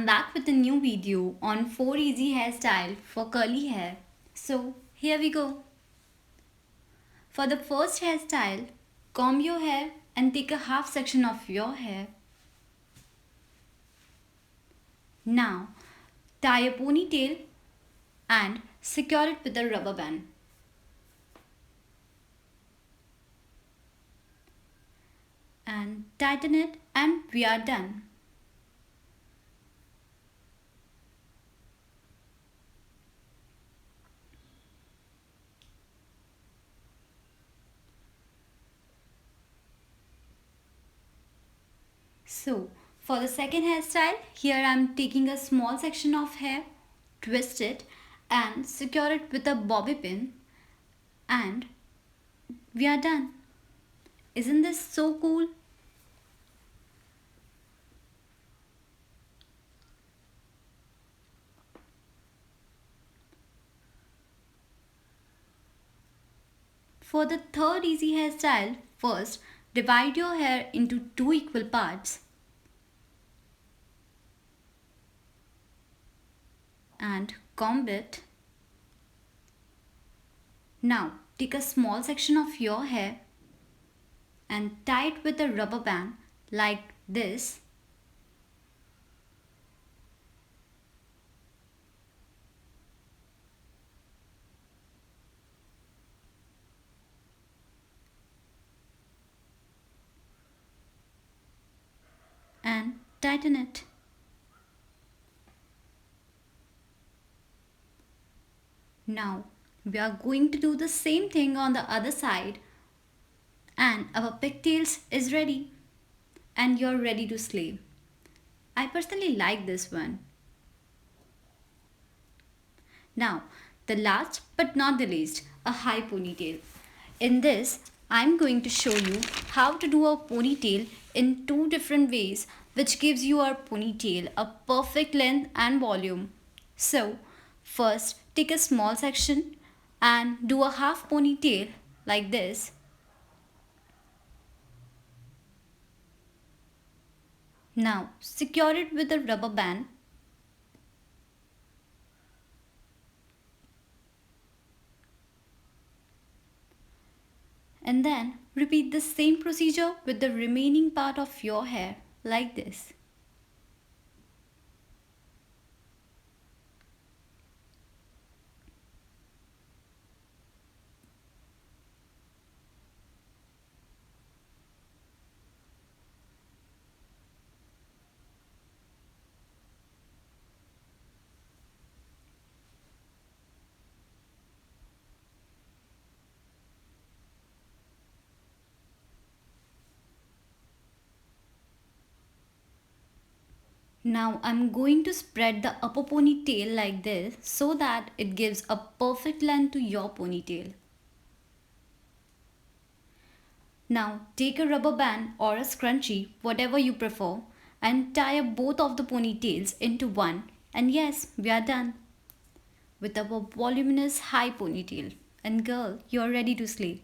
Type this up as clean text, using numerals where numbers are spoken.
back with a new video on 4 easy hairstyle for curly hair. So here we go. For the first hairstyle, comb your hair and take a half section of your hair. Now tie a ponytail and secure it with a rubber band. And tighten it and we are done. So for the second hairstyle, here I am taking a small section of hair, twist it and secure it with a bobby pin and we are done. Isn't this so cool? For the third easy hairstyle, first divide your hair into two equal parts and comb it. Now take a small section of your hair and tie it with a rubber band like this. And tighten it. Now we are going to do the same thing on the other side and our pigtails is ready and you're ready to slay. I personally like this one. Now the last but not the least, a high ponytail. In this I'm going to show you how to do a ponytail in two different ways which gives your ponytail a perfect length and volume. So first take a small section and do a half ponytail like this. Now secure it with a rubber band and then repeat the same procedure with the remaining part of your hair like this. Now I'm going to spread the upper ponytail like this so that it gives a perfect length to your ponytail. Now take a rubber band or a scrunchie, whatever you prefer, and tie up both of the ponytails into one and yes, we are done with our voluminous high ponytail. And girl, you're ready to slay.